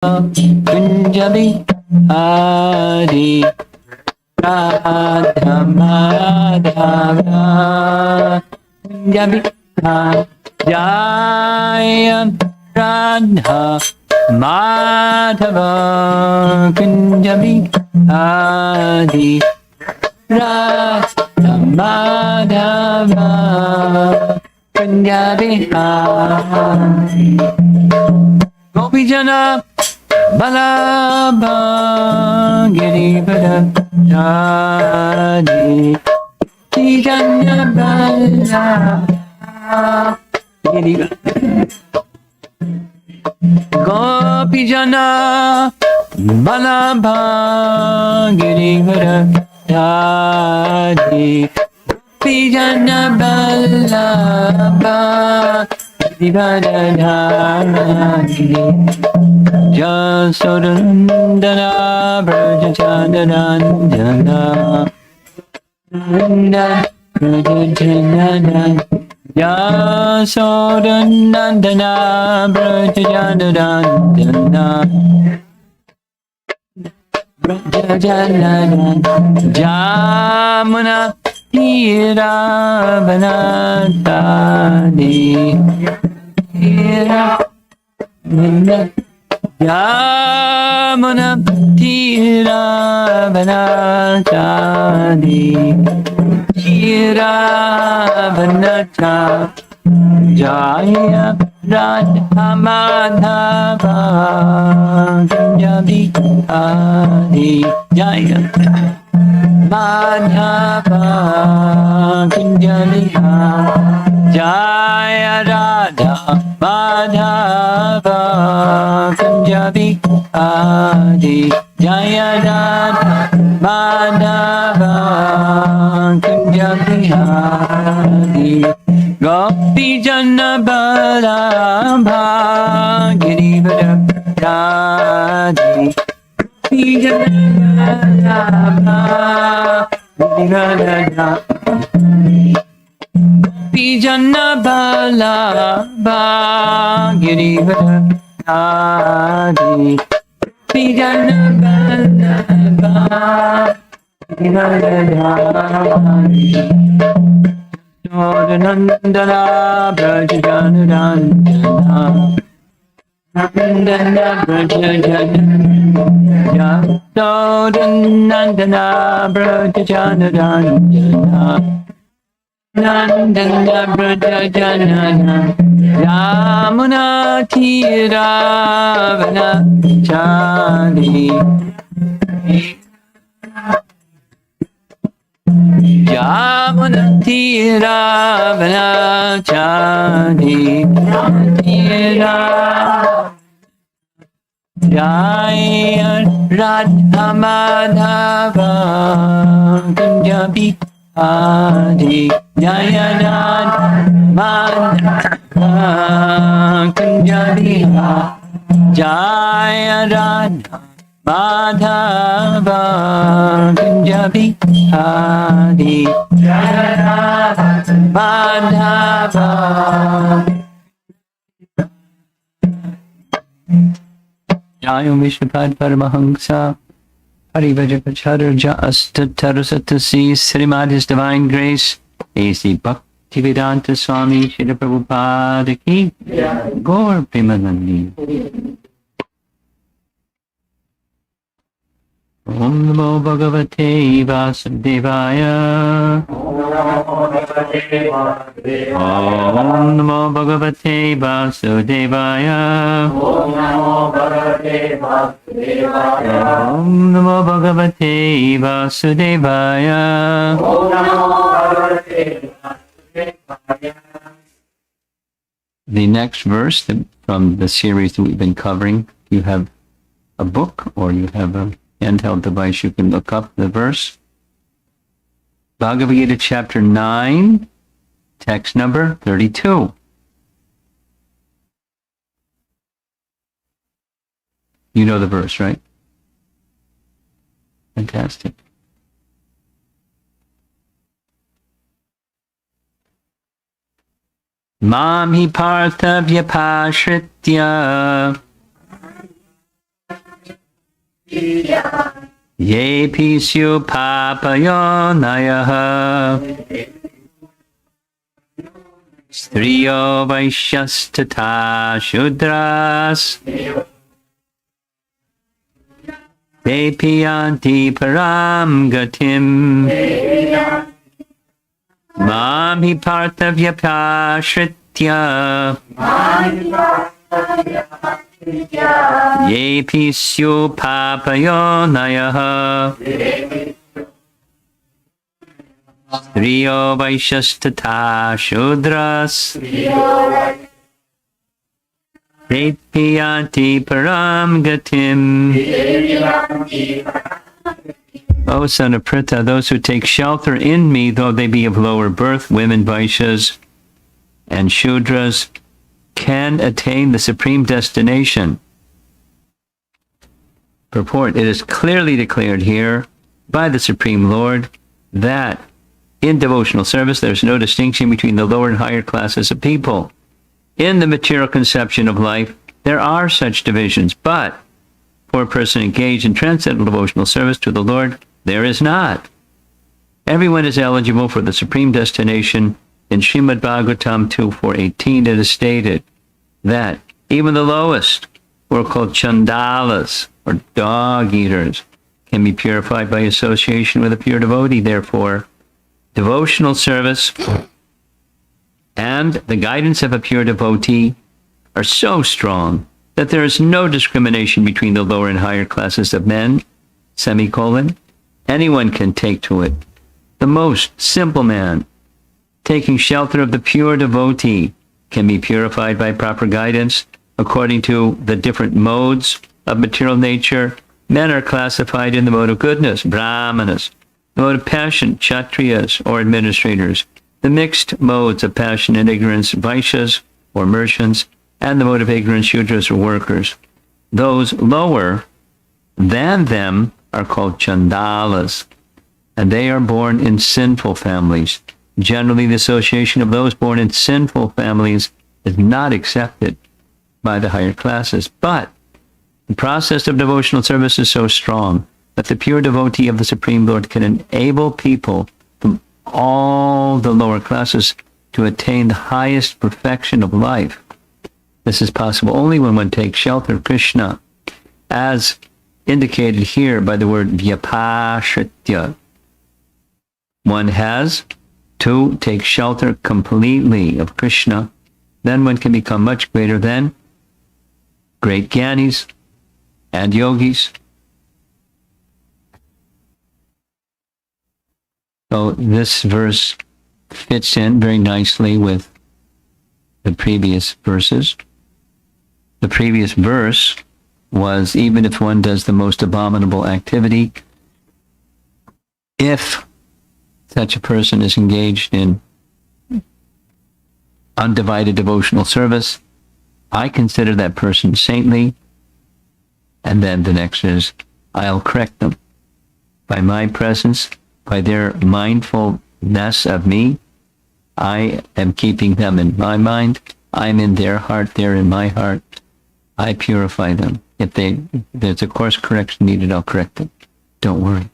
Kunjabi Hari Radha Madhava Kunjabi Jaya Radha Madhava Kunjabi Hari Radha Madhava Kunjabi Hari Gopijana Balabha Girivara Radhi Gopijana Balabha Gopijana Balabha Girivara Radhi Gopijana Balabha Girivara Radhi Jasodandana Brajachandana Brajachandana Jasodandana Brajachandana Brajachandana Jamuna Iravanatani Yamuna Tira Vanachadi Tira Vanacha Jaya Radha Madhava Kunjabi Adi Jaya Madhava Kunjabi Jaya Radha Madhava Kunjabi Adi Jaya Radha Madhava Kunjabi Adi Gopijana Balabha Girivara Radhi Gopijana Balabha Girivara Radhi Pijana Balabha Girivara Radhi Pijana Balabha Girivara Radhi Nandana Brajajana Nandana Brajajana Nandana Brajajana Nandana Brajajana Yamuna Tiravana Chandi Yamuna Tiravana Chandi Tira Jaya Radha Madhava Kunjabi Adi Jaya Radha Madhava Kunjabi Jaya Radha Madhava Kunjabi Adi Jaya Radha Madhava Jaya Vishwapad Paramahamsa Parivajapacharya Astatarasatasi Srimad His Divine Grace A.C. Bhaktivedanta Swami Srila Prabhupada Ki Gaur Premanandi Om Namo Bhagavate Vasudevaya Om Namo Bhagavate Vasudevaya Om Namo Bhagavate Vasudevaya The next verse from the series that we've been covering, you have a book or you have a handheld device, you can look up the verse. Bhagavad Gita chapter 9, text number 32. You know the verse, right? Fantastic. Mam hi partha vyapashritya Ye pisyu papayo nayaha. Striyo vaishyastata shudras. Te piyanti param gatim. Mam hi parthavyapashritya. Ye pisyu papayo nayaha. Striyo vaishyastata shudras. Te piyanti param gatim. O son of Pritha, those who take shelter in me, though they be of lower birth, women, Vaishyas, and Shudras, can attain the supreme destination. Purport: it is clearly declared here by the Supreme Lord that in devotional service there is no distinction between the lower and higher classes of people. In the material conception of life, there are such divisions, but for a person engaged in transcendental devotional service to the Lord, there is not. Everyone is eligible for the supreme destination. In Srimad Bhagavatam 2.4.18, it is stated that even the lowest, who are called chandalas, or dog eaters, can be purified by association with a pure devotee. Therefore, devotional service and the guidance of a pure devotee are so strong that there is no discrimination between the lower and higher classes of men, semicolon. Anyone can take to it. The most simple man, taking shelter of the pure devotee, can be purified by proper guidance. According to the different modes of material nature, men are classified in the mode of goodness, brahmanas; the mode of passion, kshatriyas, or administrators; the mixed modes of passion and ignorance, vaishyas, or merchants; and the mode of ignorance, shudras, or workers. Those lower than them are called chandalas, and they are born in sinful families. Generally, the association of those born in sinful families is not accepted by the higher classes. But the process of devotional service is so strong that the pure devotee of the Supreme Lord can enable people from all the lower classes to attain the highest perfection of life. This is possible only when one takes shelter of Krishna, as indicated here by the word vyapashritya. One has to take shelter completely of Krishna. Then one can become much greater than great jnanis and yogis. So this verse fits in very nicely with the previous verses. The previous verse was, even if one does the most abominable activity, if such a person is engaged in undivided devotional service, I consider that person saintly. And then the next is, I'll correct them. By my presence, by their mindfulness of me, I am keeping them in my mind. I'm in their heart, they're in my heart. I purify them. If there's a course correction needed, I'll correct them. Don't worry.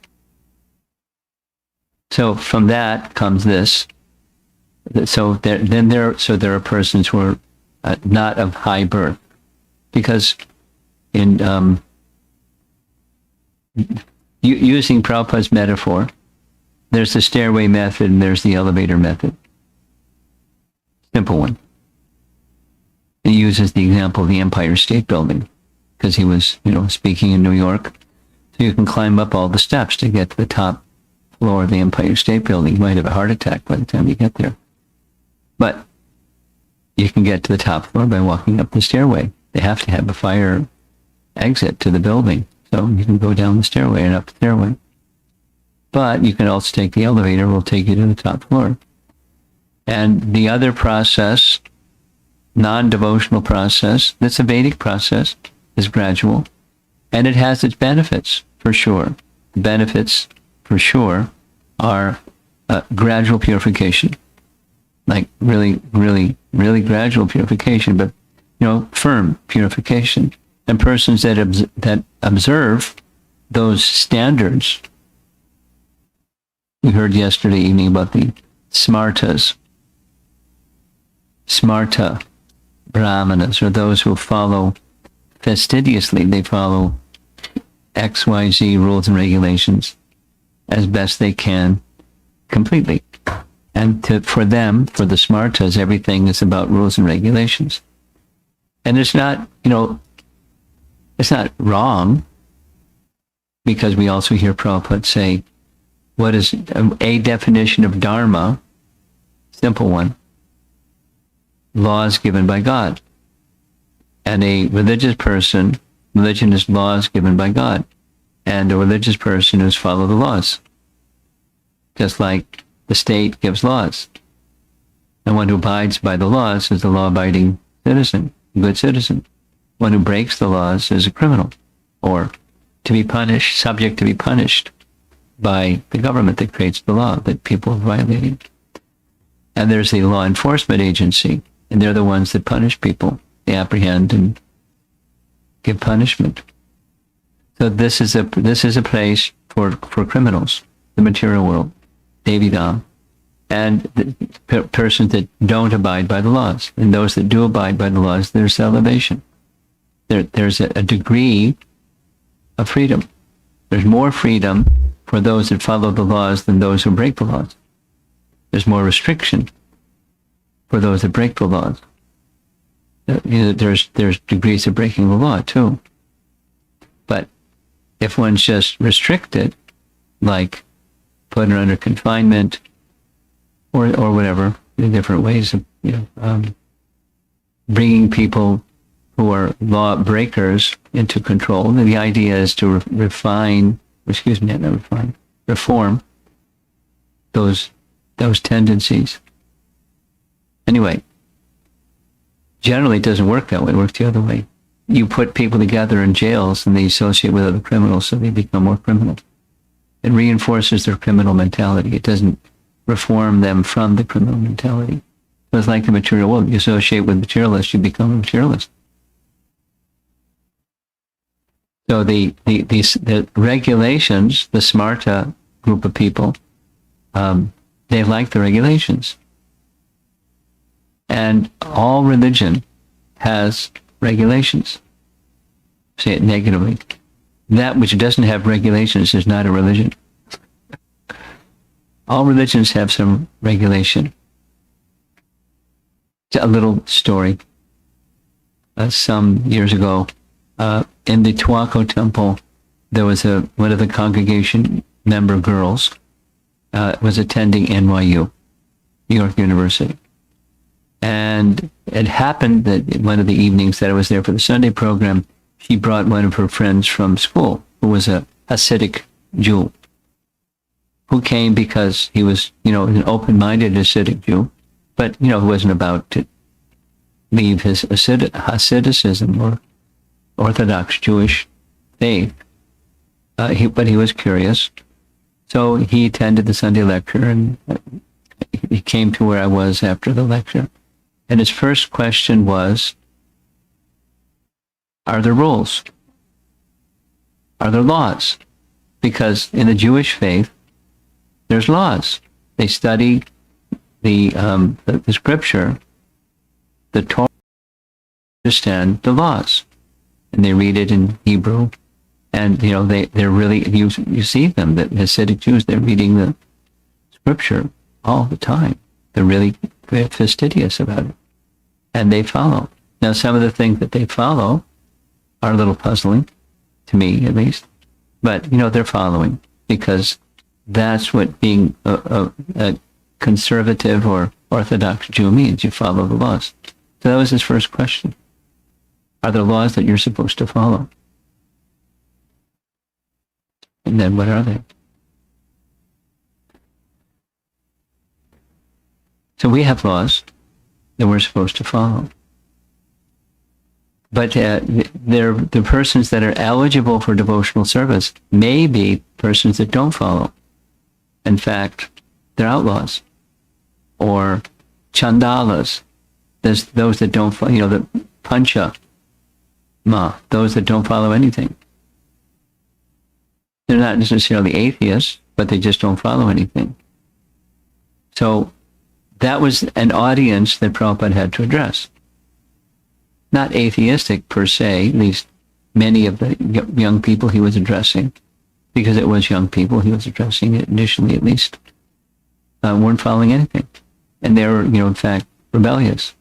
So from that comes this. So there are persons who are not of high birth, because in using Prabhupada's metaphor, there's the stairway method and there's the elevator method. Simple one. He uses the example of the Empire State Building because he was, speaking in New York. So you can climb up all the steps to get to the top floor of the Empire State Building. You might have a heart attack by the time you get there. But you can get to the top floor by walking up the stairway. They have to have a fire exit to the building. So you can go down the stairway and up the stairway. But you can also take the elevator, will take you to the top floor. And the other process, non-devotional process, that's a Vedic process, is gradual. And it has its benefits, for sure. The benefits, for sure, are gradual purification. Like really, really, really gradual purification, but, firm purification. And persons that observe those standards, we heard yesterday evening about the smartas, smarta brahmanas, or those who follow fastidiously. They follow XYZ rules and regulations as best they can, completely. And for them, for the smartas, everything is about rules and regulations. And it's not, it's not wrong, because we also hear Prabhupada say, what is a definition of dharma? Simple one. Laws given by God. And a religious person, religion is laws given by God. And a religious person is follow the laws. Just like the state gives laws. And one who abides by the laws is a law-abiding citizen, a good citizen. One who breaks the laws is a criminal, or to be punished, subject to be punished by the government that creates the law that people are violating. And there's the law enforcement agency, and they're the ones that punish people. They apprehend and give punishment. So this is a place for criminals, the material world, Devidam, and the persons that don't abide by the laws. And those that do abide by the laws, there's elevation. There's a degree of freedom. There's more freedom for those that follow the laws than those who break the laws. There's more restriction for those that break the laws. There's degrees of breaking the law too. But if one's just restricted, like put under confinement or whatever, in different ways of bringing people who are law breakers into control. And the idea is to reform those tendencies. Anyway, generally it doesn't work that way. It works the other way. You put people together in jails and they associate with other criminals, so they become more criminal. It reinforces their criminal mentality. It doesn't reform them from the criminal mentality. So it's like the material world. You associate with materialists, you become a materialist. So the regulations, the smarta group of people, they like the regulations. And all religion has regulations. Say it negatively. That which doesn't have regulations is not a religion. All religions have some regulation. A little story. Some years ago, in the Tuaco temple, there was one of the congregation member girls was attending NYU, New York University. And it happened that one of the evenings that I was there for the Sunday program, she brought one of her friends from school, who was a Hasidic Jew, who came because he was, an open-minded Hasidic Jew, but, who wasn't about to leave his Hasidicism or Orthodox Jewish faith. But he was curious. So he attended the Sunday lecture, and he came to where I was after the lecture. And his first question was, are there rules? Are there laws? Because in the Jewish faith, there's laws. They study the scripture, the Torah, understand the laws. And they read it in Hebrew. And, they're really, you see them, the Hasidic Jews, they're reading the scripture all the time. They're really very fastidious about it. And they follow. Now, some of the things that they follow are a little puzzling, to me at least. But, they're following because that's what being a conservative or Orthodox Jew means. You follow the laws. So that was his first question. Are there laws that you're supposed to follow? And then what are they? So we have laws that we're supposed to follow. But the persons that are eligible for devotional service may be persons that don't follow. In fact, they're outlaws. Or chandalas. There's those that don't follow, the pancha, those that don't follow anything. They're not necessarily atheists, but they just don't follow anything. So that was an audience that Prabhupada had to address. Not atheistic per se, at least many of the young people he was addressing, because it was young people he was addressing it initially at least, weren't following anything. And they were, in fact, rebellious.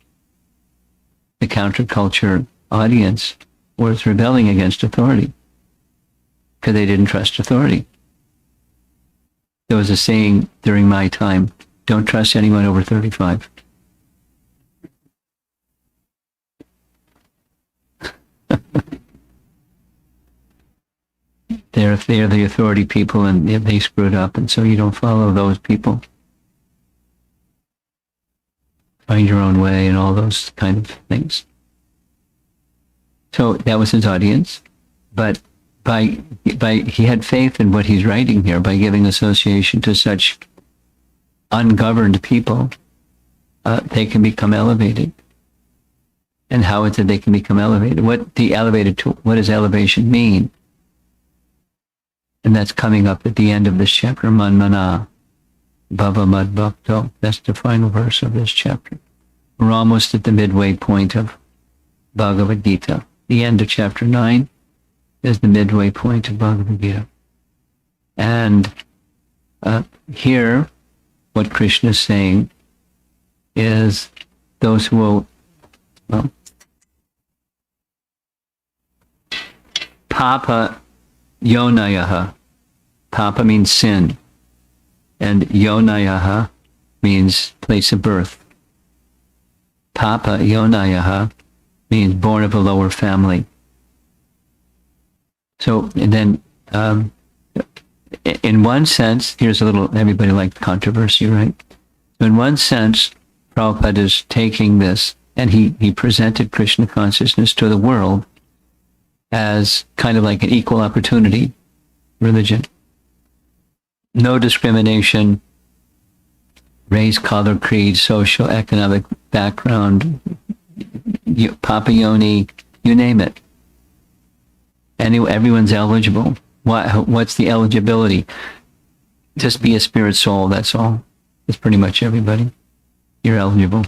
The counterculture audience was rebelling against authority because they didn't trust authority. There was a saying during my time, don't trust anyone over 35. They're the authority people, and they screwed up, and so you don't follow those people. Find your own way and all those kind of things. So that was his audience, but by he had faith in what he's writing here by giving association to such ungoverned people. They can become elevated. And how is it they can become elevated? What does elevation mean? And that's coming up at the end of this chapter, Manmana, Bhava Mad Bhakto. That's the final verse of this chapter. We're almost at the midway point of Bhagavad Gita. The end of chapter 9 is the midway point of Bhagavad Gita. And here, what Krishna is saying is those who will, Papa Yonayaha. Papa means sin, and Yonayaha means place of birth. Papa Yonayaha means born of a lower family. So, and then, in one sense, here's a little, everybody liked controversy, right? So in one sense, Prabhupada is taking this, and he presented Krishna consciousness to the world as kind of like an equal opportunity religion. No discrimination, race, color, creed, social, economic background, Papa Yoni, you name it. Everyone's eligible. What's the eligibility? Just be a spirit soul, that's all. It's pretty much everybody. You're eligible.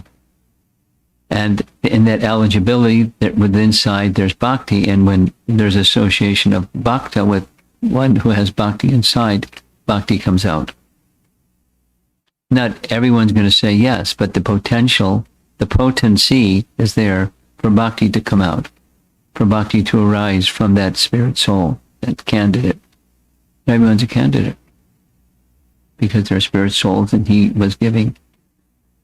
And in that eligibility, within inside there's bhakti, and when there's association of bhakta with one who has bhakti inside, bhakti comes out. Not everyone's going to say yes, but the potential, the potency is there for bhakti to come out, for bhakti to arise from that spirit soul, that candidate. Everyone's a candidate because they're spirit souls, and he was giving.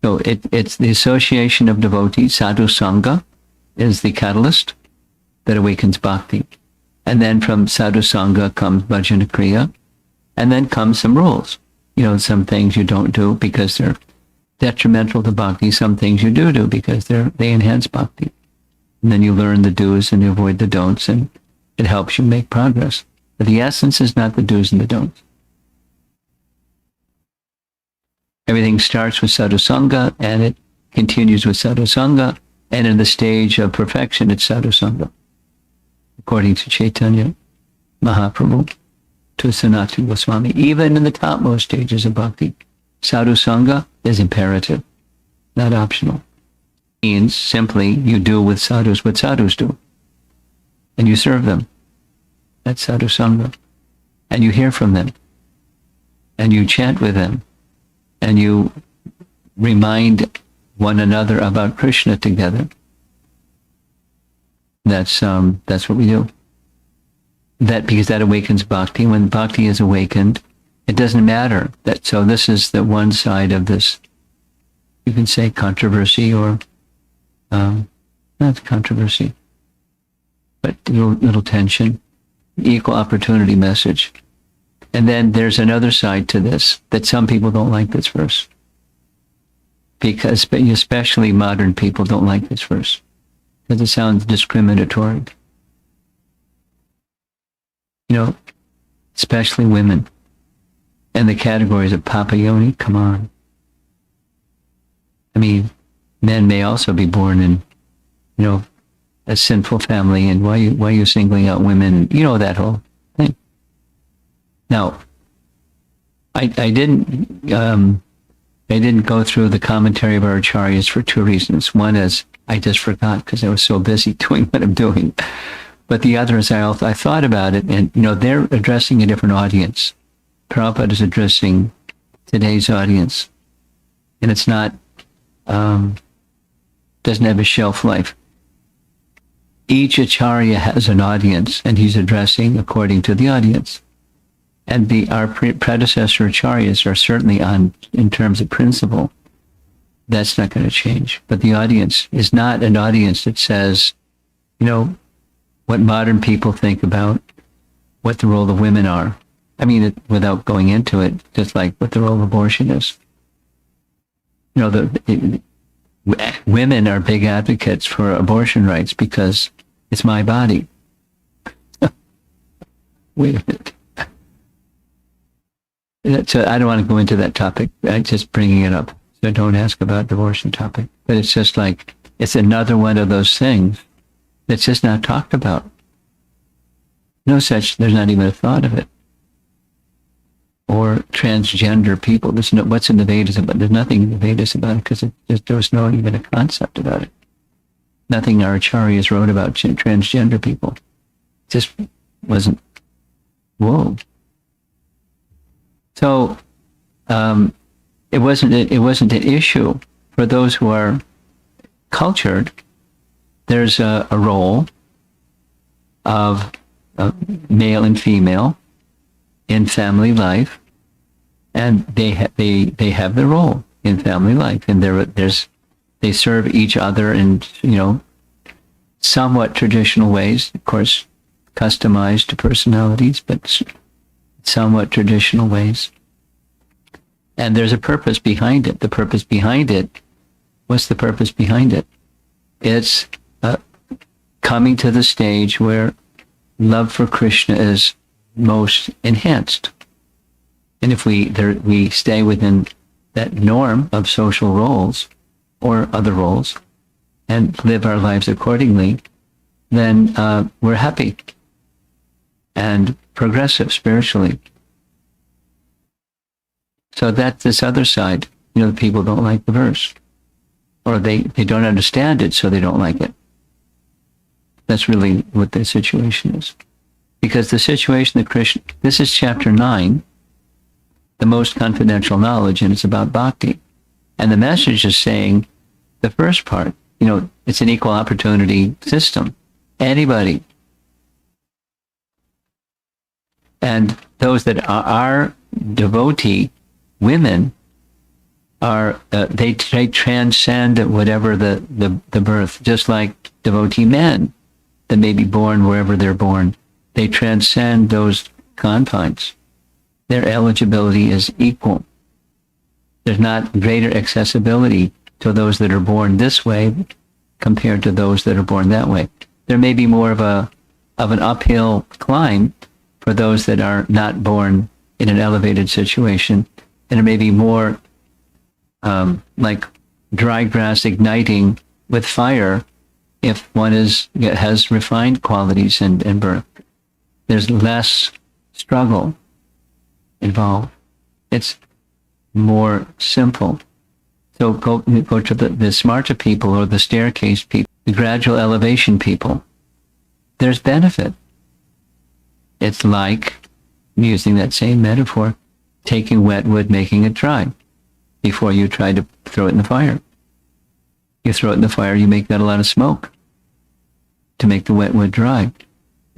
So it's the association of devotees. Sadhu Sangha is the catalyst that awakens bhakti. And then from Sadhu Sangha comes Bhajana Kriya, and then comes some rules. Some things you don't do because they're detrimental to bhakti. Some things you do because they enhance bhakti. And then you learn the do's and you avoid the don'ts, and it helps you make progress. But the essence is not the do's and the don'ts. Everything starts with Sadhu Sangha, and it continues with Sadhu Sangha, and in the stage of perfection, it's Sadhu Sangha, according to Chaitanya Mahaprabhu, to Sanatana Goswami. Even in the topmost stages of bhakti, Sadhu Sangha is imperative, not optional. It means simply you do with sadhus what sadhus do, and you serve them. That's Sadhu Sangha. And you hear from them, and you chant with them, and you remind one another about Krishna together. That's what we do. Because that awakens bhakti. When bhakti is awakened, it doesn't matter that. So this is the one side of this. You can say controversy, or not controversy, but little tension, equal opportunity message. And then there's another side to this, that some people don't like this verse. Because especially modern people don't like this verse, because it sounds discriminatory. Especially women. And the categories of Papa Yoni, come on. I mean, men may also be born in, a sinful family, and why are you singling out women? That whole thing. Now, I didn't go through the commentary of our acharyas for two reasons. One is I just forgot because I was so busy doing what I'm doing. But the other is I thought about it, and they're addressing a different audience. Prabhupada is addressing today's audience, and it's not doesn't have a shelf life. Each acharya has an audience, and he's addressing according to the audience. And our predecessor acharyas are certainly in terms of principle. That's not going to change. But the audience is not an audience that says, what modern people think about what the role of women are. I mean, without going into it, just like what the role of abortion is. Women are big advocates for abortion rights because it's my body. Wait a minute. So I don't want to go into that topic. I'm just bringing it up. So don't ask about the abortion topic. But it's just like, it's another one of those things that's just not talked about. There's not even a thought of it. Or transgender people. What's in the Vedas about? There's nothing in the Vedas about it because there was no even a concept about it. Nothing our acharyas wrote about transgender people. It just wasn't. Whoa. So it wasn't an issue for those who are cultured. There's a role of male and female in family life, and they have their role in family life, and they serve each other in somewhat traditional ways, of course, customized to personalities, but somewhat traditional ways. And there's a purpose behind it. The purpose behind it, what's the purpose behind it? It's coming to the stage where love for Krishna is most enhanced. And if we stay within that norm of social roles or other roles and live our lives accordingly, then we're happy and progressive spiritually. So that's this other side. The people don't like the verse, or they don't understand it, so they don't like it. That's really what the situation is. Because the situation that Krishna, this is chapter 9, the most confidential knowledge, and it's about bhakti. And the message is saying, the first part, it's an equal opportunity system. Anybody. And those that are devotee women are, they transcend whatever the birth, just like devotee men that may be born wherever they're born. They transcend those confines. Their eligibility is equal. There's not greater accessibility to those that are born this way compared to those that are born that way. There may be more of an uphill climb for those that are not born in an elevated situation, and there may be more like dry grass igniting with fire if one has refined qualities and birth. There's less struggle involved. It's more simple. So go to the smarter people or the staircase people, the gradual elevation people. There's benefit. It's like, using that same metaphor, taking wet wood, making it dry before you try to throw it in the fire. You throw it in the fire, you make that a lot of smoke to make the wet wood dry.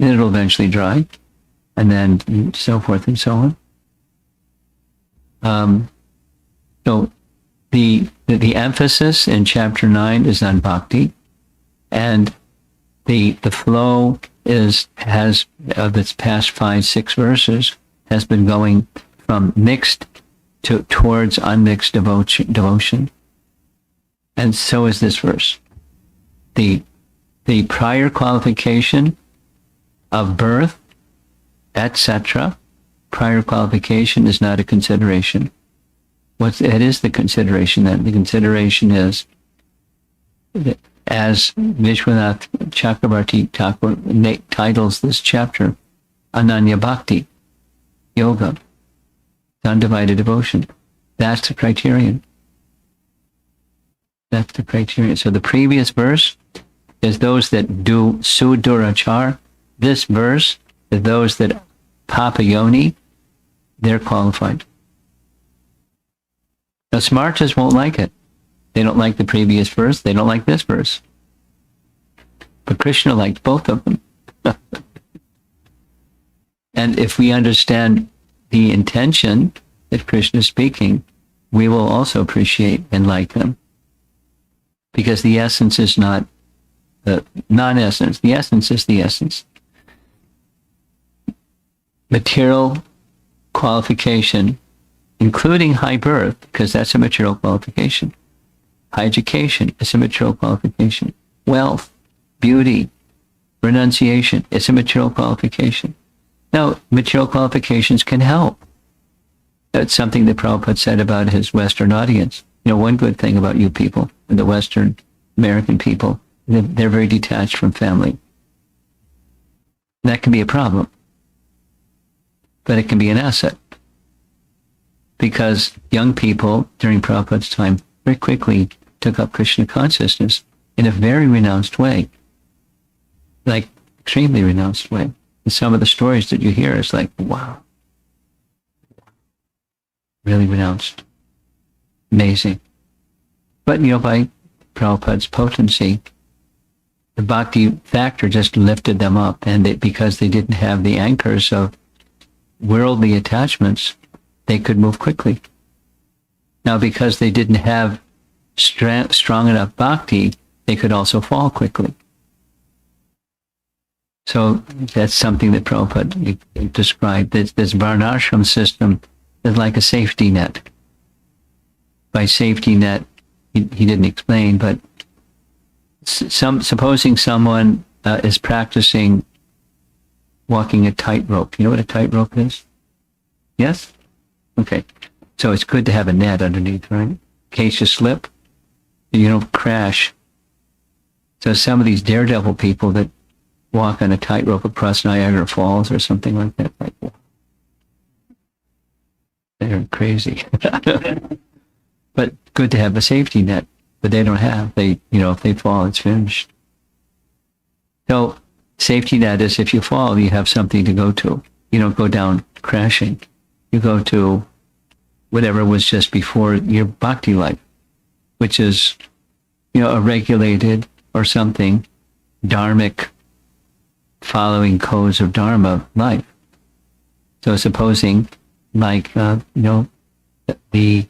And it'll eventually dry, and then so forth and so on. So the emphasis in chapter 9 is on bhakti, and the flow has of its past 5-6 verses has been going from mixed towards unmixed devotion. And so is this verse. The prior qualification of birth, etc., prior qualification is not a consideration. It is the consideration then. The consideration is, as Vishwanath Chakrabarti Thakur titles this chapter, Ananya Bhakti. yoga, undivided devotion. That's the criterion. That's the criterion. So the previous verse is those that do sudurachar. This verse is those that papayoni, they're qualified. Now smartas won't like it. They don't like the previous verse. They don't like this verse. But Krishna liked both of them. And if we understand the intention that Krishna is speaking, we will also appreciate and like them. Because the essence is not the non-essence. The essence is the essence. Material qualification, including high birth, because that's a material qualification. High education is a material qualification. Wealth, beauty, renunciation, it's a material qualification. Now, material qualifications can help. That's something that Prabhupada said about his Western audience. You know, one good thing about you people, the Western American people, they're very detached from family. That can be a problem. But it can be an asset. Because young people during Prabhupada's time very quickly took up Krishna consciousness in a very renounced way. Like, extremely renounced way. And some of the stories that you hear is like, wow. Really renounced. Amazing. But, you know, by Prabhupada's potency, the bhakti factor just lifted them up. And because they didn't have the anchors of worldly attachments, they could move quickly. Now, because they didn't have strong enough bhakti, they could also fall quickly. So that's something that Prabhupada described. This varnashram system is like a safety net. By safety net, he didn't explain, but supposing someone is practicing walking a tightrope. You know what a tightrope is? Yes? Okay. So it's good to have a net underneath, right? In case you slip, you don't crash. So some of these daredevil people that walk on a tightrope across Niagara Falls or something like that, like, they're crazy. But good to have a safety net, but they don't have. They, you know, if they fall, it's finished. So safety net is if you fall, you have something to go to. You don't go down crashing. You go to whatever was just before your bhakti life, which is, you know, a regulated or something dharmic, following codes of dharma life. So supposing, like, you know, the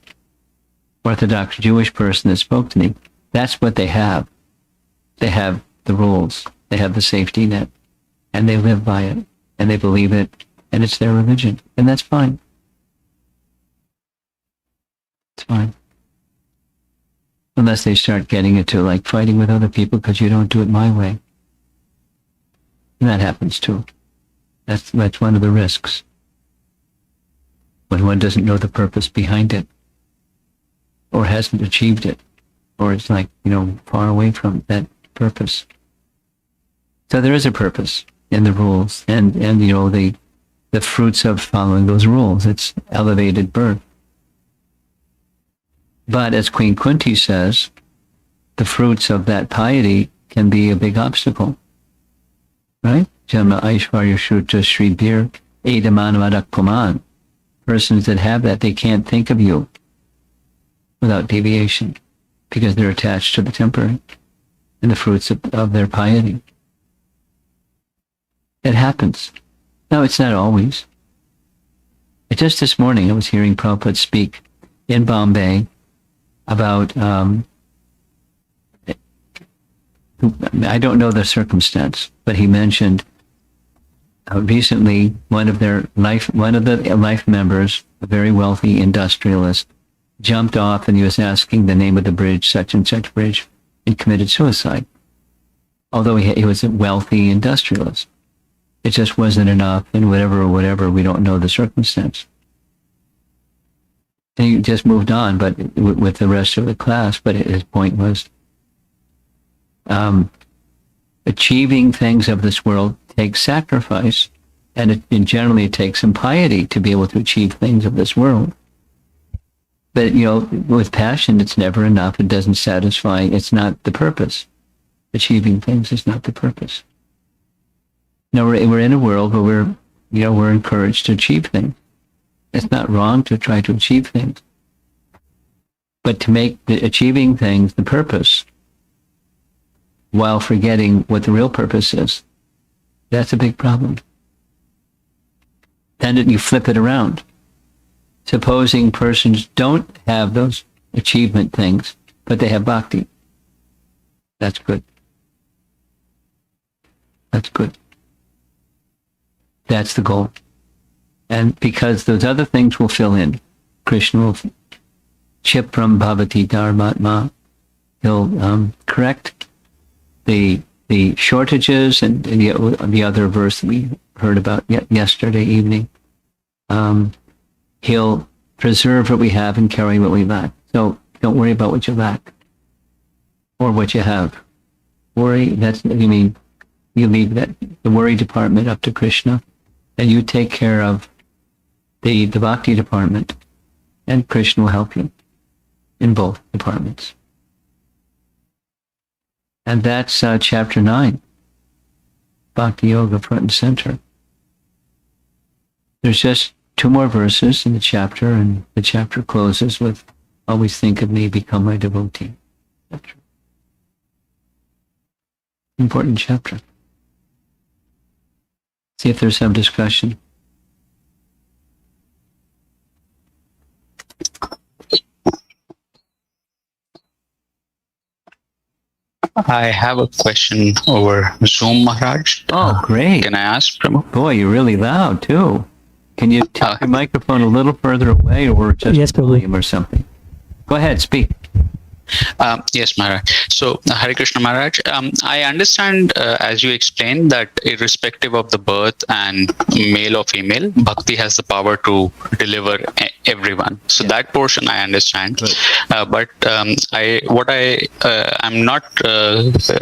Orthodox Jewish person that spoke to me, that's what they have. They have the rules. They have the safety net. And they live by it. And they believe it. And it's their religion. And that's fine. It's fine. Unless they start getting into, like, fighting with other people because you don't do it my way. And that happens too. That's one of the risks. When one doesn't know the purpose behind it, or hasn't achieved it, or is, like, you know, far away from that purpose. So there is a purpose in the rules, and you know, the fruits of following those rules. It's elevated birth. But as Queen Kunti says, the fruits of that piety can be a big obstacle. Right? Janma Aishvarya Shuta Shribir Edamanavadak Puman. Persons that have that, they can't think of you without deviation, because they're attached to the temporary and the fruits of their piety. It happens. No, it's not always. Just this morning I was hearing Prabhupada speak in Bombay about, I don't know the circumstance, but he mentioned recently one of the life members, a very wealthy industrialist, jumped off and he was asking the name of the bridge, such and such bridge, and committed suicide. Although he was a wealthy industrialist. It just wasn't enough, and whatever, we don't know the circumstance. And he just moved on, but with the rest of the class. But his point was, achieving things of this world takes sacrifice, And generally it takes some piety to be able to achieve things of this world. But, with passion, it's never enough. It doesn't satisfy. It's not the purpose. Achieving things is not the purpose. No, we're in a world where we're encouraged to achieve things. It's not wrong to try to achieve things. But to make the achieving things the purpose, while forgetting what the real purpose is, that's a big problem. Then you flip it around. Supposing persons don't have those achievement things, but they have bhakti. That's good. That's good. That's the goal. And because those other things will fill in. Krishna will Chipram bhavati dharmatma. He'll correct the shortages, and the other verse we heard about yesterday evening. He'll preserve what we have and carry what we lack. So don't worry about what you lack or what you have. Worry, you leave the worry department up to Krishna, and you take care of the bhakti department, and Krishna will help you in both departments. And that's chapter 9, Bhakti Yoga, front and center. There's just 2 more verses in the chapter, and the chapter closes with, always think of me, become my devotee. Important chapter. See if there's some discussion. I have a question over Zoom, Maharaj. Oh, great. Can I ask, Prabhu? Boy, you're really loud, too. Can you take your microphone a little further away, or just Yes, volume or something? Go ahead, speak. Yes, Maharaj. So, Hare Krishna, Maharaj. I understand, as you explained, that irrespective of the birth and male or female, bhakti has the power to deliver everyone. So that portion I understand. But I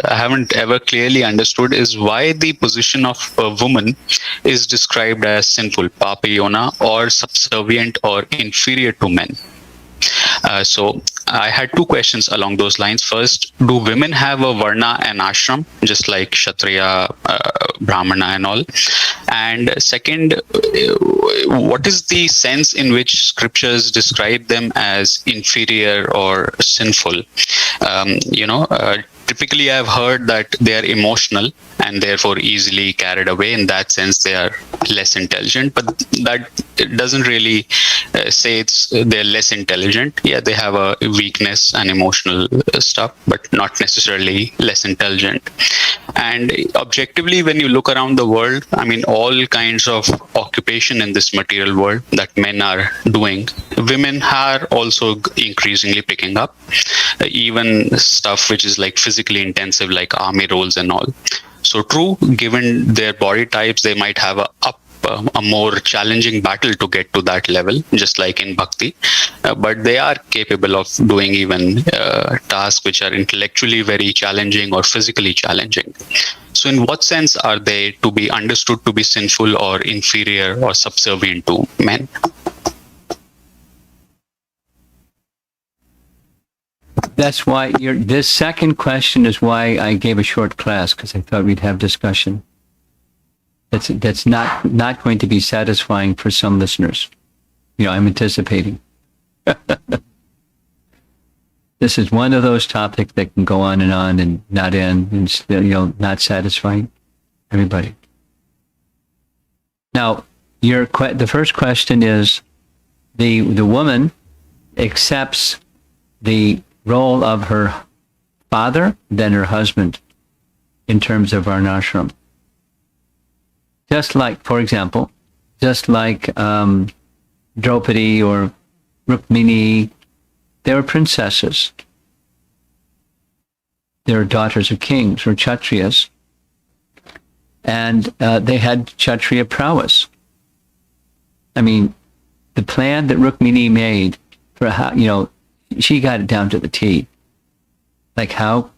haven't ever clearly understood is why the position of a woman is described as sinful, papayona, or subservient or inferior to men. So I had 2 questions along those lines. First, do women have a varna and ashram, just like Kshatriya, Brahmana and all? And second, what is the sense in which scriptures describe them as inferior or sinful? Typically I've heard that they are emotional and therefore easily carried away. In that sense, they are less intelligent, but that doesn't really say they're less intelligent. Yeah, they have a weakness and emotional stuff, but not necessarily less intelligent. And objectively, when you look around the world, all kinds of occupation in this material world that men are doing, women are also increasingly picking up. Even stuff which is like physically intensive, like army roles and all. So true, given their body types, they might have a more challenging battle to get to that level, just like in bhakti. But they are capable of doing even tasks which are intellectually very challenging or physically challenging. So in what sense are they to be understood to be sinful or inferior or subservient to men? That's why this second question is why I gave a short class, because I thought we'd have discussion. That's not going to be satisfying for some listeners. I'm anticipating. This is one of those topics that can go on and not end, and still, not satisfying everybody. Now, the first question is, the woman accepts the role of her father than her husband in terms of varnashram. Just like, for example, Draupadi or Rukmini, they were princesses. They were daughters of kings or kshatriyas. And they had kshatriya prowess. The plan that Rukmini made for how, she got it down to the T. Like how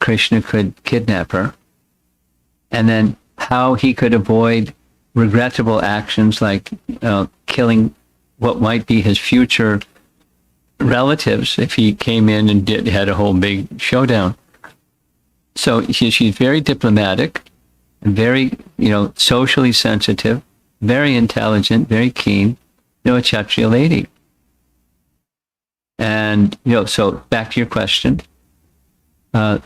Krishna could kidnap her, and then how he could avoid regrettable actions like killing what might be his future relatives if he came in and had a whole big showdown. So she's very diplomatic and very, socially sensitive, very intelligent, very keen, a Kshatriya lady. And, so back to your question, the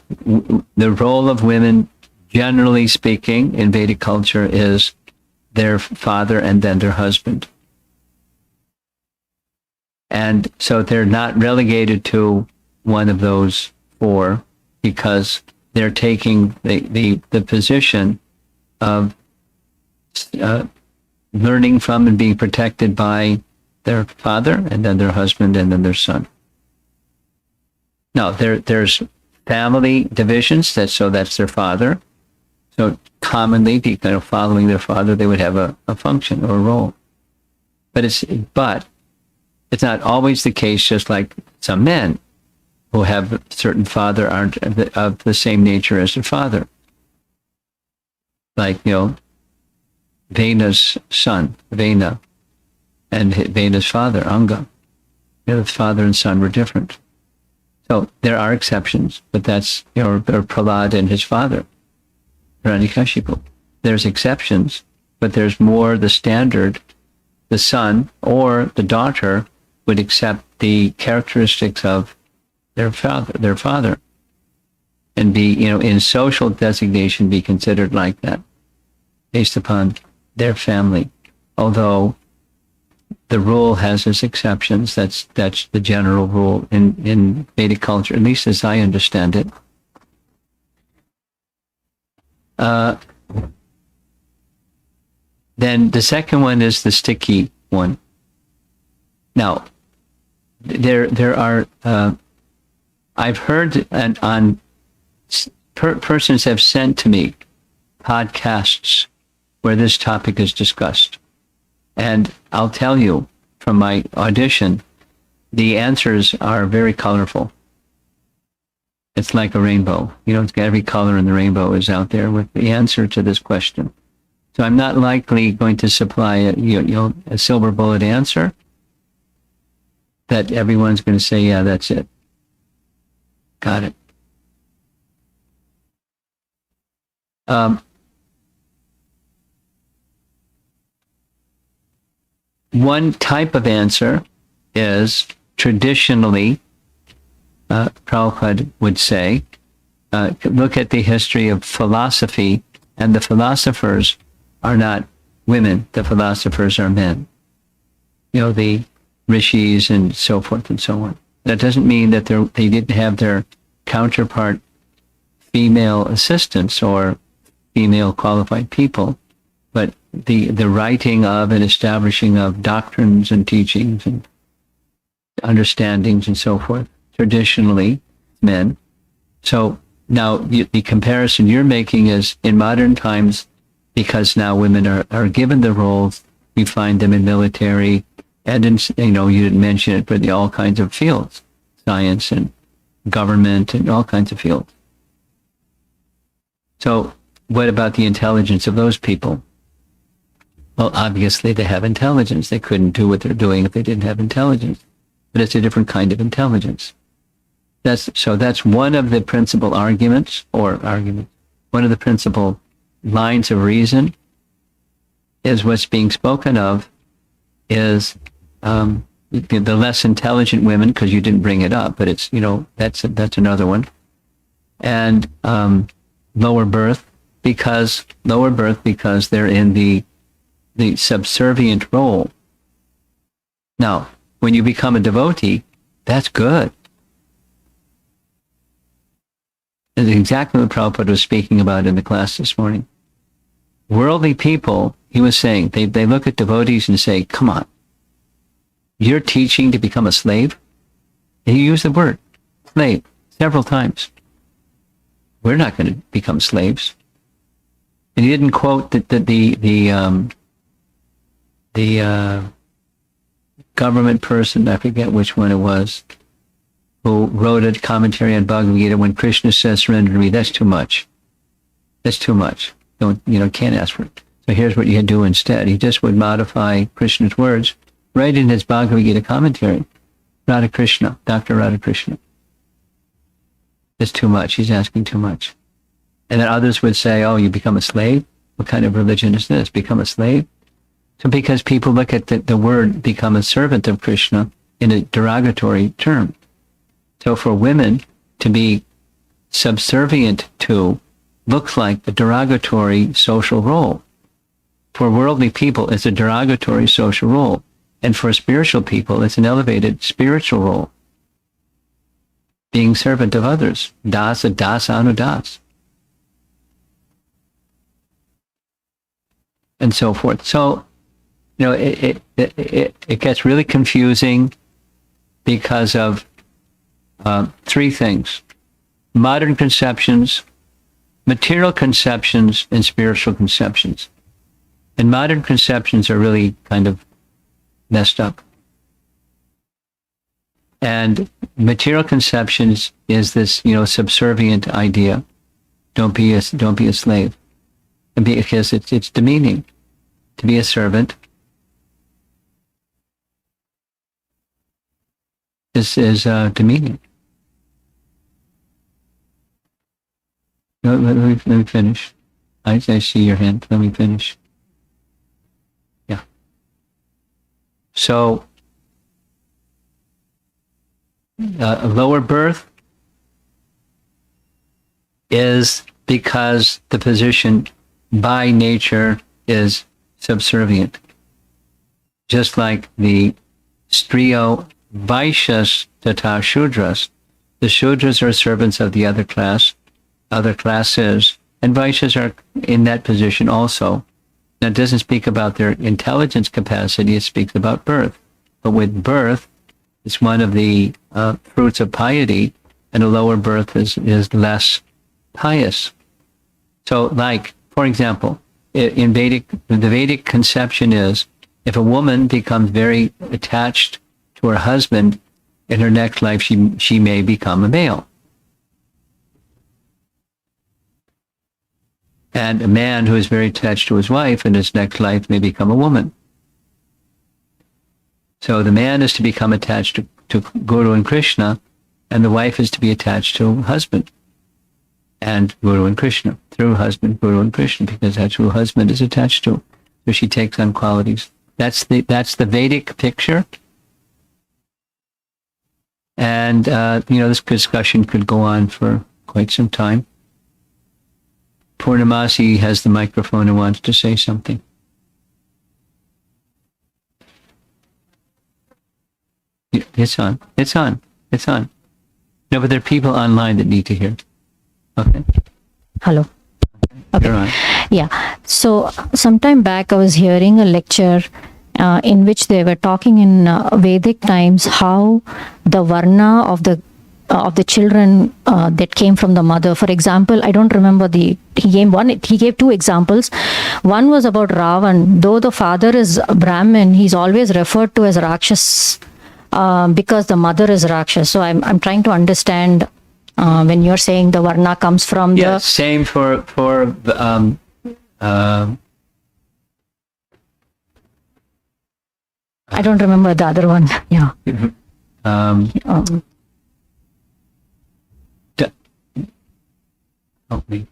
role of women, generally speaking, in Vedic culture is their father and then their husband. And so they're not relegated to one of those four because they're taking the position of learning from and being protected by their father and then their husband and then their son. Now, there's family divisions, that's their father. So commonly, following their father, they would have a function or a role. But it's not always the case, just like some men who have a certain father aren't of the same nature as their father. Like, Vena's son, Vena, and Vena's father, Anga. The father and son were different. So there are exceptions, but that's, or Prahlad and his father, Hiranyakashipu. There's exceptions, but there's more the standard. The son or the daughter would accept the characteristics of their father, and be, in social designation, be considered like that, based upon their family. Although the rule has its exceptions, that's the general rule in Vedic culture, at least as I understand it. Then the second one is the sticky one. Now, there are, I've heard persons have sent to me podcasts where this topic is discussed. And I'll tell you from my audition, the answers are very colorful. It's like a rainbow. Every color in the rainbow is out there with the answer to this question. So I'm not likely going to supply a silver bullet answer that everyone's going to say, yeah, that's it. Got it. One type of answer is traditionally, Prabhupada would say, look at the history of philosophy, and the philosophers are not women, the philosophers are men. The rishis and so forth and so on. That doesn't mean that they didn't have their counterpart female assistants or female qualified people, but the writing of and establishing of doctrines and teachings and understandings and so forth, traditionally men. So now the comparison you're making is in modern times, because now women are given the roles, we find them in military and in, you didn't mention it, but in all kinds of fields, science and government and all kinds of fields. So what about the intelligence of those people? Well, obviously they have intelligence. They couldn't do what they're doing if they didn't have intelligence. But it's a different kind of intelligence. That's one of the principal arguments, one of the principal lines of reason is what's being spoken of is the less intelligent women, because you didn't bring it up, but it's, that's another one. And lower birth because they're in the subservient role. Now, when you become a devotee, that's good. It's exactly what Prabhupada was speaking about in the class this morning. Worldly people, he was saying, they look at devotees and say, come on, you're teaching to become a slave? And he used the word slave several times. We're not going to become slaves. And he didn't quote the government person, I forget which one it was, who wrote a commentary on Bhagavad Gita when Krishna says, surrender to me. That's too much. That's too much. Can't ask for it. So here's what you do instead. He just would modify Krishna's words right in his Bhagavad Gita commentary. Radha Krishna, Dr. Radha Krishna. It's too much. He's asking too much. And then others would say, oh, you become a slave? What kind of religion is this? Become a slave? So because people look at the word become a servant of Krishna in a derogatory term. So for women to be subservient to looks like a derogatory social role. For worldly people, it's a derogatory social role. And for spiritual people, it's an elevated spiritual role. Being servant of others. Dasa, dasa, anudas. And so forth. So, it gets really confusing because of three things. Modern conceptions, material conceptions, and spiritual conceptions. And modern conceptions are really kind of messed up. And material conceptions is this, subservient idea. Don't be a slave. And because it's demeaning to be a servant. This is demeaning. Let me finish. I see your hand. Let me finish. Yeah. So, a lower birth is because the position by nature is subservient. Just like the Striyo Vaishyas tata Shudras, the Shudras are servants of the other classes, and Vaishyas are in that position also. Now, it doesn't speak about their intelligence capacity, it speaks about birth. But with birth, it's one of the fruits of piety, and a lower birth is less pious. So, like, for example, in the Vedic conception is, if a woman becomes very attached to her husband, in her next life she may become a male. And a man who is very attached to his wife in his next life may become a woman. So the man is to become attached to Guru and Krishna, and the wife is to be attached to husband and Guru and Krishna, through husband, Guru and Krishna, because that's who husband is attached to. So she takes on qualities. That's the Vedic picture. And, this discussion could go on for quite some time. Purnamasi has the microphone and wants to say something. It's on. No, but there are people online that need to hear. Okay. Hello. Okay. You're on. Yeah. So sometime back I was hearing a lecture in which they were talking in Vedic times how the varna of the children that came from the mother. For example, I don't remember he gave two examples. One was about Ravan. Though the father is Brahmin, he's always referred to as Rakshas because the mother is Rakshas. So I'm trying to understand when you're saying the varna comes from the... same for I don't remember the other one. Yeah. Help me.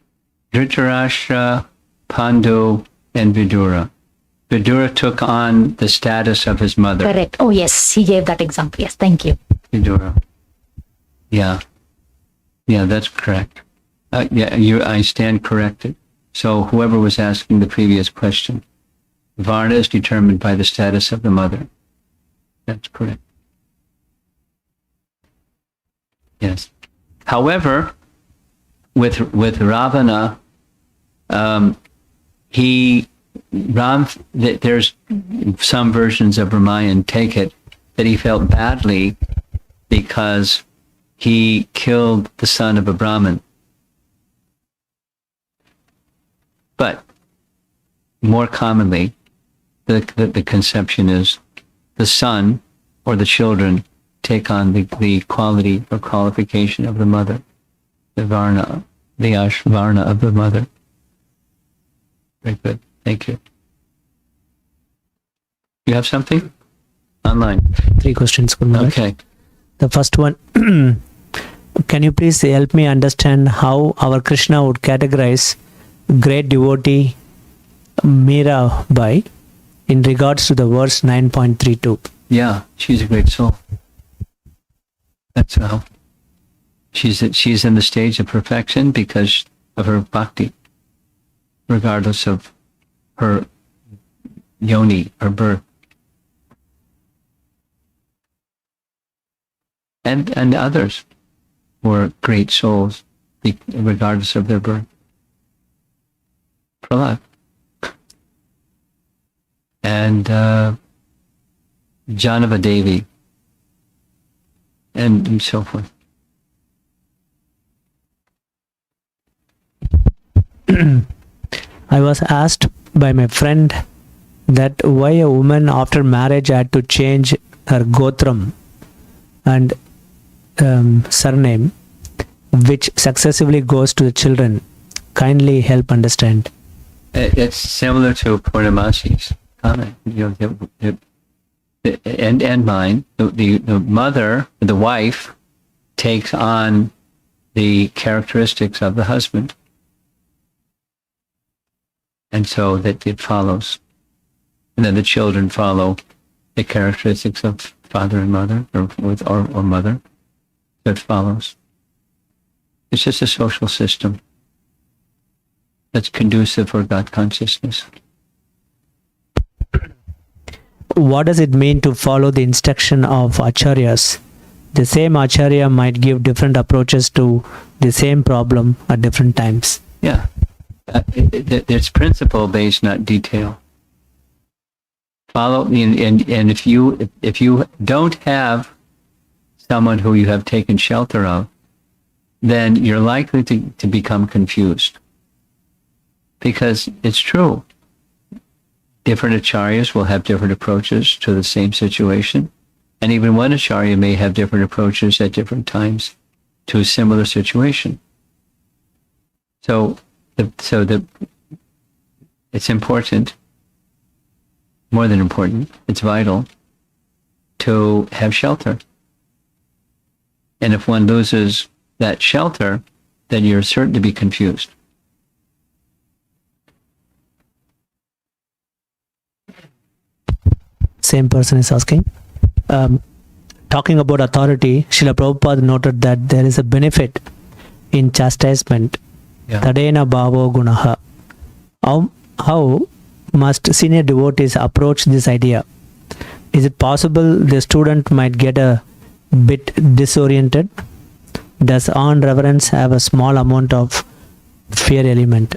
Dhritarashtra, Pandu, and Vidura. Vidura took on the status of his mother. Correct. Oh, yes. He gave that example. Yes. Thank you. Vidura. Yeah. Yeah, that's correct. I stand corrected. So whoever was asking the previous question, Varna is determined by the status of the mother. That's correct. Yes. However, with Ravana, there's some versions of Ramayana take it that he felt badly because he killed the son of a Brahmin. But more commonly, the conception is the son or the children take on the quality or qualification of the mother, the varna, the ashvarna of the mother. Very good. Thank you. You have something? Online. 3 questions, Guru Maharaj. Okay. The first one, can you please help me understand how our Krishna would categorize great devotee Mirabai in regards to the verse 9.32? Yeah, she's a great soul. That's how. She's in the stage of perfection because of her bhakti, regardless of her yoni, her birth. And others were great souls, regardless of their birth. Prahlad. And Janava-Devi, and so forth. I was asked by my friend that why a woman after marriage had to change her gotram and surname, which successively goes to the children. Kindly help understand. It's similar to Purnamasi's comment, and mine. The mother, the wife, takes on the characteristics of the husband, and so that it follows. And then the children follow the characteristics of father and mother, or mother. That follows. It's just a social system that's conducive for God consciousness. What does it mean to follow the instruction of acharyas? The same acharya might give different approaches to the same problem at different times. Yeah. It's principle based, not detail. Follow, and if you don't have someone who you have taken shelter of, then you're likely to become confused. Because it's true. Different acharyas will have different approaches to the same situation. And even one acharya may have different approaches at different times to a similar situation. So it's important, more than important, it's vital to have shelter. And if one loses that shelter, then you're certain to be confused. Same person is asking. Talking about authority, Srila Prabhupada noted that there is a benefit in chastisement. Yeah. Tadena bhavo gunaha. How must senior devotees approach this idea? Is it possible the student might get a bit disoriented? Does on reverence have a small amount of fear element?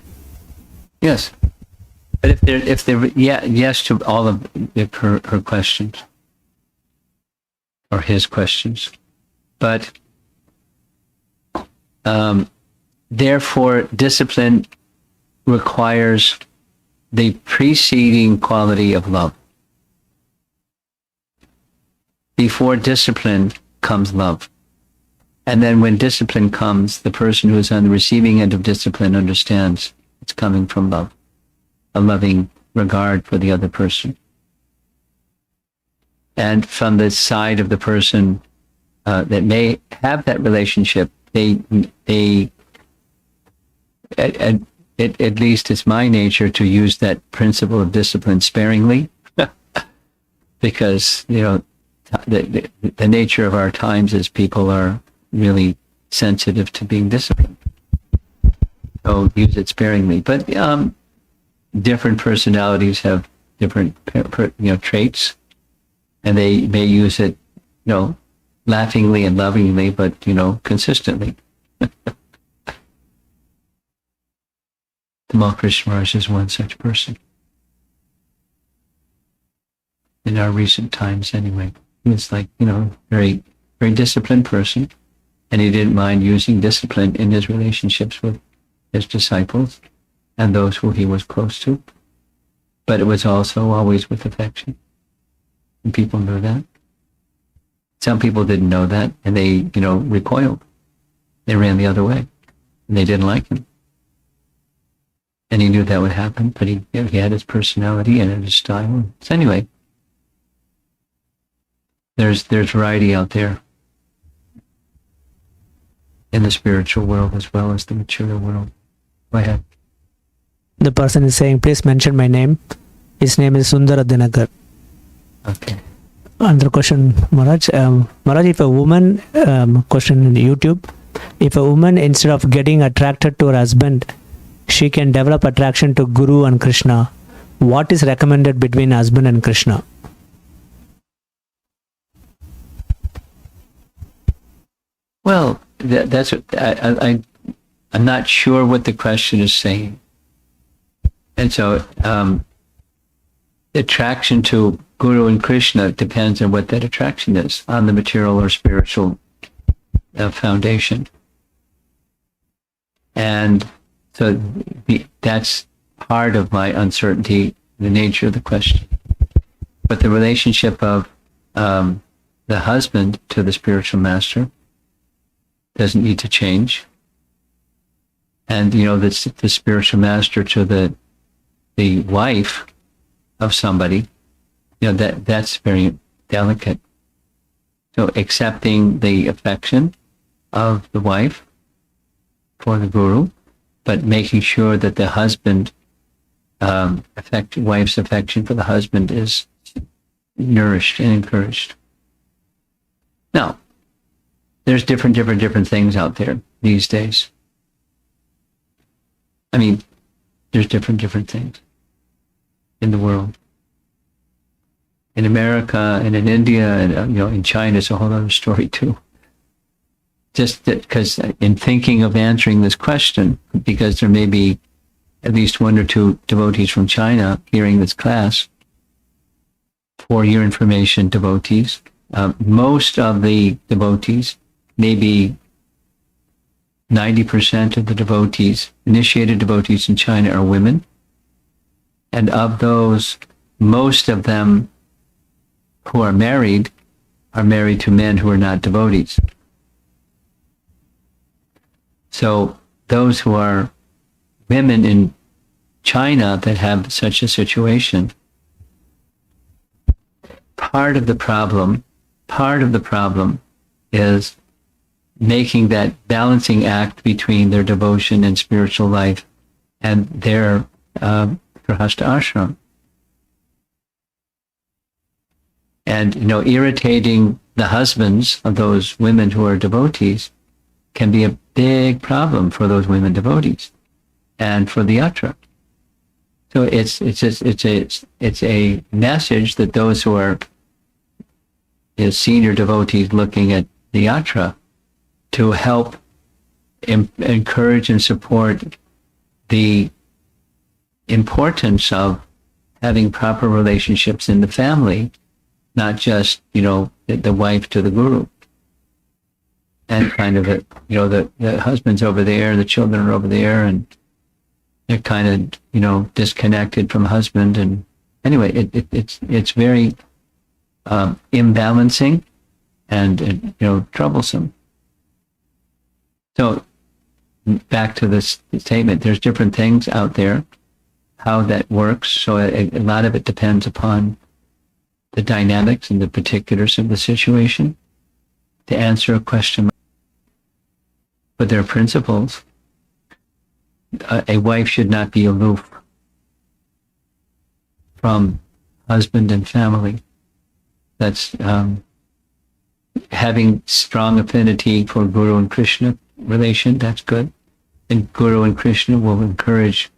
Yes. But if they're yes to all of her questions, or his questions, but therefore discipline requires the preceding quality of love. Before discipline comes love. And then when discipline comes, the person who is on the receiving end of discipline understands it's coming from love, a loving regard for the other person. And from the side of the person that may have that relationship, they at least it's my nature to use that principle of discipline sparingly, because the nature of our times is people are really sensitive to being disciplined. So use it sparingly. But different personalities have different traits, and they may use it laughingly and lovingly, but consistently. Tamal Krishna Maharaj is one such person. In our recent times, anyway. He was very, very disciplined person, and he didn't mind using discipline in his relationships with his disciples and those who he was close to. But it was also always with affection. And people knew that. Some people didn't know that, and they, recoiled. They ran the other way, and they didn't like him. And he knew that would happen, but he had his personality and his style. So anyway, there's variety out there in the spiritual world as well as the material world. Go ahead. The person is saying, please mention my name. His name is Sundara Dinakar. Okay. Another question, Maharaj. Maharaj, if a woman, question in YouTube, if a woman, instead of getting attracted to her husband, she can develop attraction to Guru and Krishna, what is recommended between husband and Krishna? Well, that's what I'm not sure what the question is saying. And so, attraction to Guru and Krishna depends on what that attraction is, on the material or spiritual foundation. And so that's part of my uncertainty, the nature of the question. But the relationship of the husband to the spiritual master doesn't need to change. And, the spiritual master to the wife of somebody, that's very delicate. So accepting the affection of the wife for the guru, but making sure that the husband, wife's affection for the husband is nourished and encouraged. Now, there's different things out there these days. I mean, there's different things in the world. In America and in India and in China, it's a whole other story too. Just because in thinking of answering this question, because there may be at least one or two devotees from China hearing this class, for your information, devotees, most of the devotees, maybe 90% of the devotees, initiated devotees in China are women. And of those, most of them who are married to men who are not devotees. So those who are women in China that have such a situation, part of the problem is making that balancing act between their devotion and spiritual life and their grihastha ashram. And, irritating the husbands of those women who are devotees can be a big problem for those women devotees and for the yatra. So it's a message that those who are senior devotees looking at the yatra to help encourage and support the importance of having proper relationships in the family, not just, the wife to the guru. And kind of the husband's over there, the children are over there, and they're kind of, disconnected from husband. And anyway, it's very imbalancing and troublesome. So back to this statement, there's different things out there, how that works. So a lot of it depends upon the dynamics and the particulars of the situation to answer a question. But there are principles. A wife should not be aloof from husband and family. That's having strong affinity for Guru and Krishna relation, that's good. And Guru and Krishna will encourage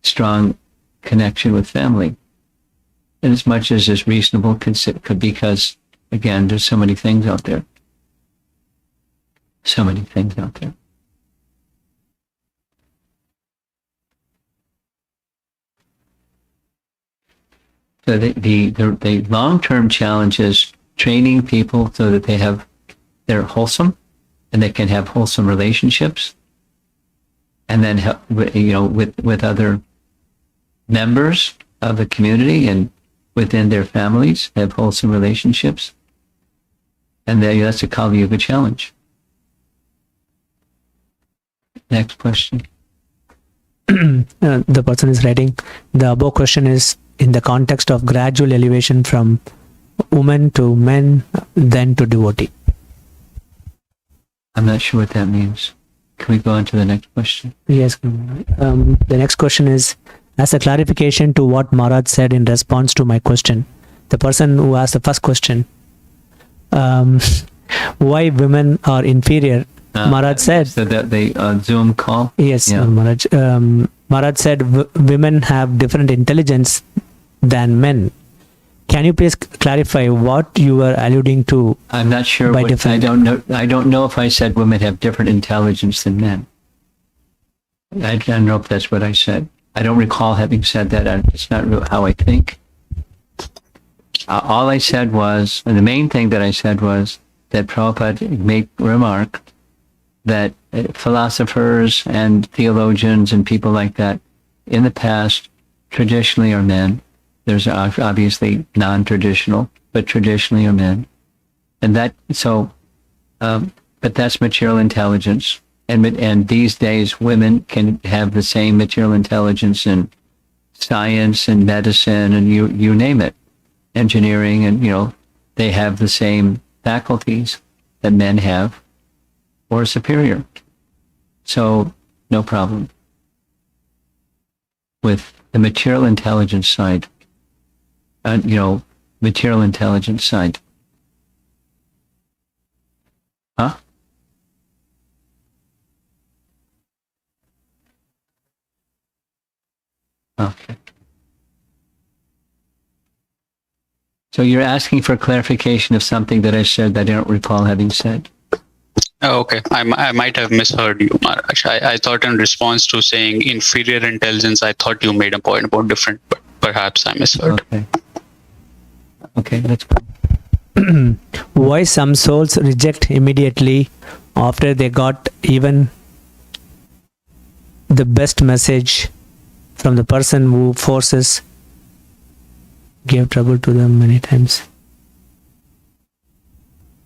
strong connection with family. And as much as is reasonable, because, again, there's so many things out there. So many things out there. So the long-term challenge is training people so that they're wholesome and they can have wholesome relationships, and then help, with other members of the community and within their families have wholesome relationships. And that's a Kali Yuga challenge. Next question. the person is writing, the above question is in the context of gradual elevation from woman to men, then to devotee. I'm not sure what that means. Can we go on to the next question? Yes. The next question is, as a clarification to what Maharaj said in response to my question, the person who asked the first question, why women are inferior, Maharaj said. So that they Zoom call? Yes, Yeah. Maharaj. Maharaj said women have different intelligence than men. Can you please clarify what you were alluding to? I'm not sure. By What, I different- don't know. I don't know if I said women have different intelligence than men. I don't know if that's what I said. I don't recall having said that. It's not how I think. All I said was, and the main thing that I said was that Prabhupada made remark that philosophers and theologians and people like that in the past traditionally are men. There's obviously non-traditional, but traditionally are men. And that, so, but that's material intelligence. And these days women can have the same material intelligence in science and medicine and you name it, engineering, and they have the same faculties that men have or superior. So no problem with the material intelligence side. Material intelligence side. Huh? Okay. So you're asking for clarification of something that I said that I don't recall having said. Oh, okay, I might have misheard you, Maharaj. I thought in response to saying inferior intelligence, I thought you made a point about different, but perhaps I misheard. Okay, that's fine. Why some souls reject immediately after they got even the best message from the person who forces, gave trouble to them many times?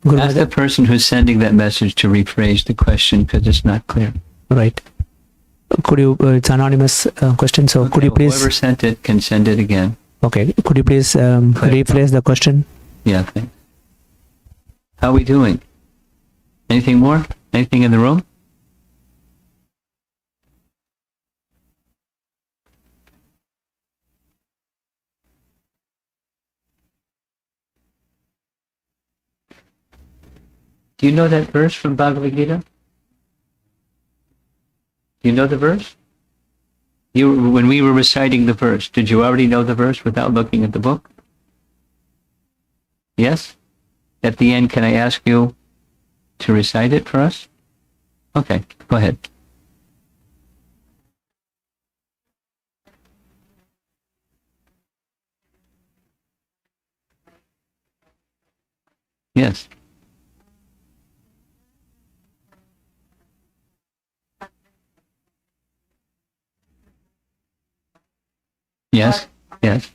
Ask the person who's sending that message to rephrase the question because it's not clear. Right. Could you, it's anonymous question, so could you please... Whoever sent it can send it again. Okay, could you please rephrase the question? Yeah, thanks. How are we doing? Anything more? Anything in the room? Do you know that verse from Bhagavad Gita? Do you know the verse? When we were reciting the verse, did you already know the verse without looking at the book? Yes? At the end, can I ask you to recite it for us? Okay, go ahead. Yes. Yes, yes.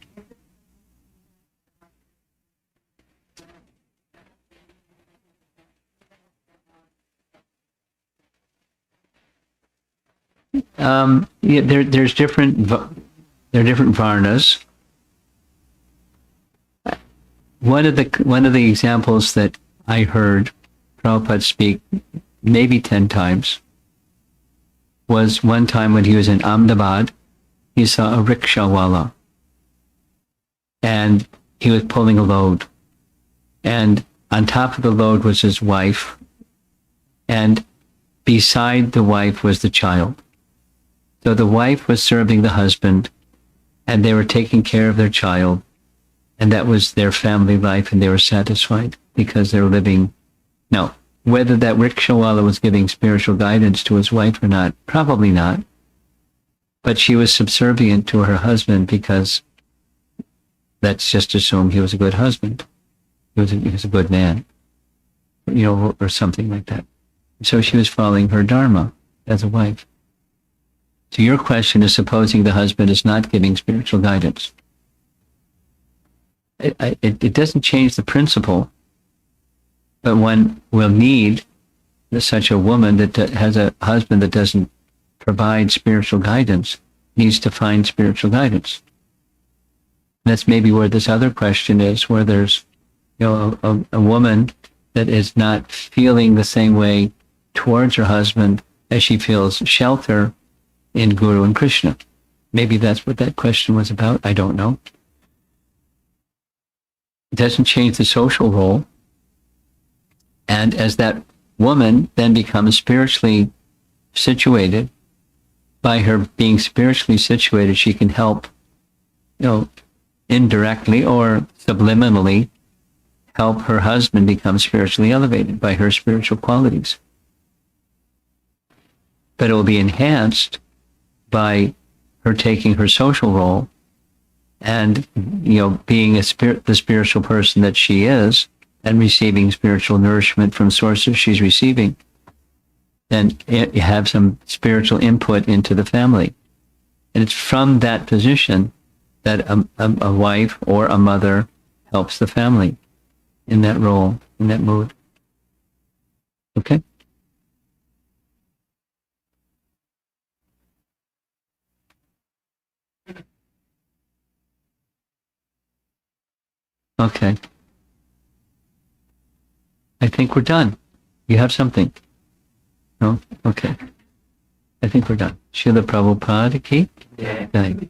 There's different varnas. One of the examples that I heard Prabhupada speak maybe 10 times was one time when he was in Ahmedabad. He saw a rickshawala, and he was pulling a load, and on top of the load was his wife, and beside the wife was the child. So the wife was serving the husband, and they were taking care of their child, and that was their family life, and they were satisfied because they're living. Now, whether that rickshawala was giving spiritual guidance to his wife or not, probably not. But she was subservient to her husband because let's just assume he was a good husband. He was a good man, or something like that. So she was following her dharma as a wife. So your question is supposing the husband is not giving spiritual guidance. It doesn't change the principle, but one will need such a woman that has a husband that doesn't provide spiritual guidance needs to find spiritual guidance. That's maybe where this other question is, where there's, a woman that is not feeling the same way towards her husband as she feels shelter in Guru and Krishna. Maybe that's what that question was about. I don't know. It doesn't change the social role. And as that woman then becomes spiritually situated, by her being spiritually situated, she can help, indirectly or subliminally help her husband become spiritually elevated by her spiritual qualities. But it will be enhanced by her taking her social role and, being the spiritual person that she is and receiving spiritual nourishment from sources she's receiving. Then you have some spiritual input into the family. And it's from that position that a wife or a mother helps the family in that role, in that mood. Okay? Okay. I think we're done. You have something? No? Okay. I think we're done. Srila Prabhupada ki? Jai.